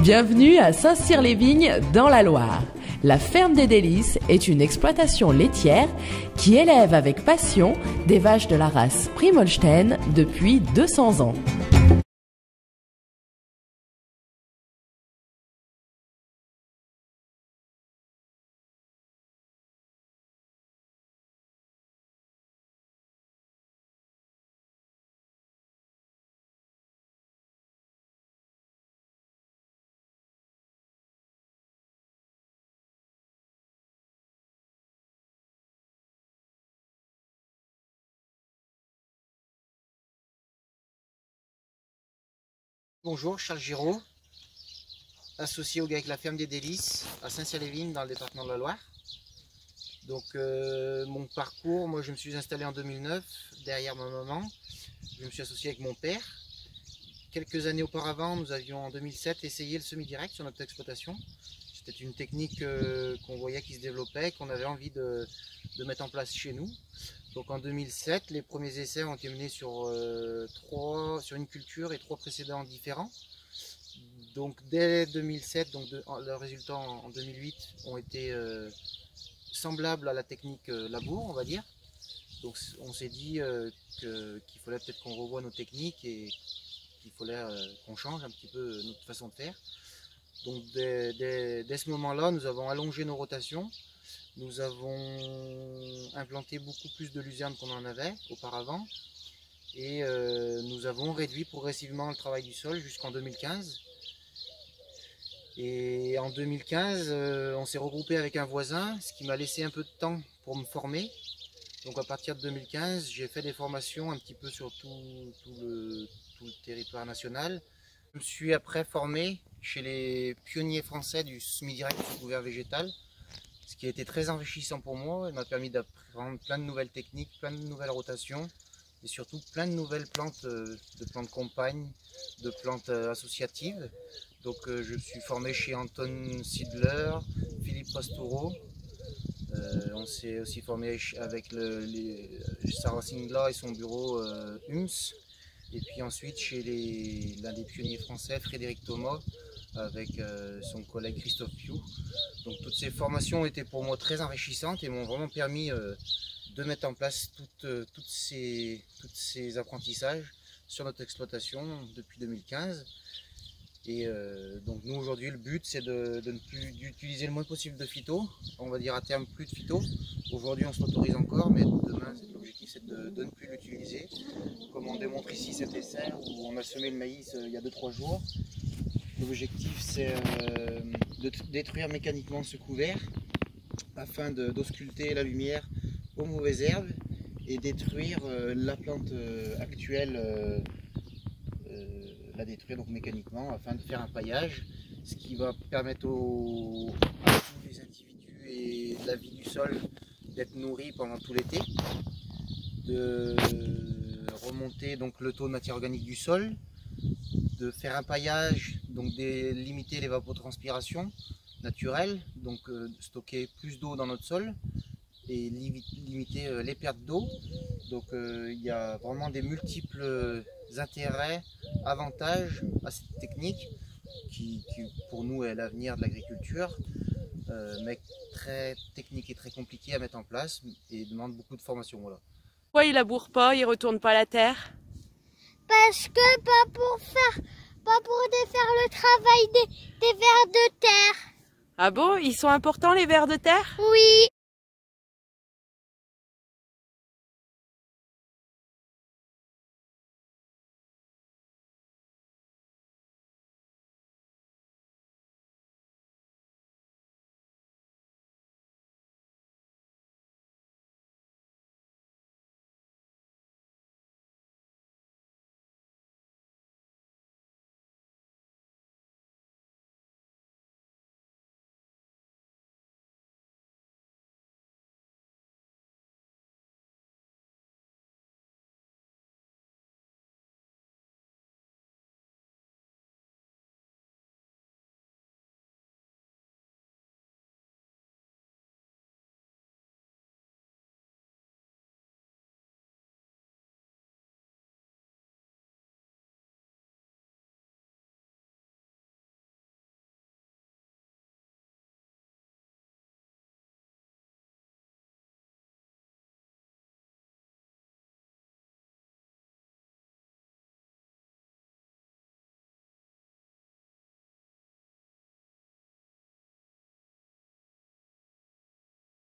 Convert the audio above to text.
Bienvenue à Saint-Cyr-les-Vignes dans la Loire. La ferme des Délices est une exploitation laitière qui élève avec passion des vaches de la race Primohlstein depuis 200 ans. Bonjour, Charles Giraud, associé au GAEC La Ferme des Délices à Saint-Cyr-les-Vignes dans le département de la Loire. Donc mon parcours, moi je me suis installé en 2009 derrière ma maman. Je me suis associé avec mon père. Quelques années auparavant, nous avions en 2007 essayé le semi-direct sur notre exploitation. C'était une technique qu'on voyait qui se développait, qu'on avait envie de mettre en place chez nous. Donc en 2007, les premiers essais ont été menés sur une culture et 3 précédents différents. Donc dès 2007, leurs résultats en 2008 ont été semblables à la technique labour, on va dire. Donc on s'est dit qu'il fallait peut-être qu'on revoie nos techniques et qu'il fallait qu'on change un petit peu notre façon de faire. Donc dès ce moment-là, nous avons allongé nos rotations. Nous avons implanté beaucoup plus de luzerne qu'on en avait auparavant et nous avons réduit progressivement le travail du sol jusqu'en 2015. Et en 2015, on s'est regroupé avec un voisin, ce qui m'a laissé un peu de temps pour me former. Donc à partir de 2015, j'ai fait des formations un petit peu sur tout le territoire national. Je me suis après formé chez les pionniers français du semi-direct sous couvert végétal, ce qui a été très enrichissant pour moi. Il m'a permis d'apprendre plein de nouvelles techniques, plein de nouvelles rotations et surtout plein de nouvelles plantes, de plantes compagnes, de plantes associatives. Donc je suis formé chez Anton Sidler, Philippe Pastoureau. On s'est aussi formé avec Sarah Singla et son bureau UMS. Et puis ensuite chez l'un des pionniers français, Frédéric Thomas, avec son collègue Christophe Piou. Donc toutes ces formations ont été pour moi très enrichissantes et m'ont vraiment permis de mettre en place tous ces apprentissages sur notre exploitation depuis 2015. Et donc nous aujourd'hui le but c'est d'utiliser le moins possible de phyto, on va dire à terme plus de phyto. Aujourd'hui on se l'autorise encore, mais demain l'objectif c'est de ne plus l'utiliser. Comme on démontre ici cet essai où on a semé le maïs il y a 2-3 jours. L'objectif c'est de détruire mécaniquement ce couvert afin d'ausculter la lumière aux mauvaises herbes et détruire la plante actuelle, la détruire donc mécaniquement afin de faire un paillage, ce qui va permettre à tous les individus et la vie du sol d'être nourris pendant tout l'été, de remonter donc le taux de matière organique du sol, de faire un paillage, donc de limiter l'évapotranspiration naturelle, donc stocker plus d'eau dans notre sol et limiter les pertes d'eau. Donc il y a vraiment des multiples intérêts, avantages à cette technique qui pour nous est l'avenir de l'agriculture, mais très technique et très compliqué à mettre en place et demande beaucoup de formation. Voilà. Pourquoi il laboure pas, il retourne pas la terre? Parce que pas pour défaire le travail des vers de terre. Ah bon, ils sont importants les vers de terre? Oui.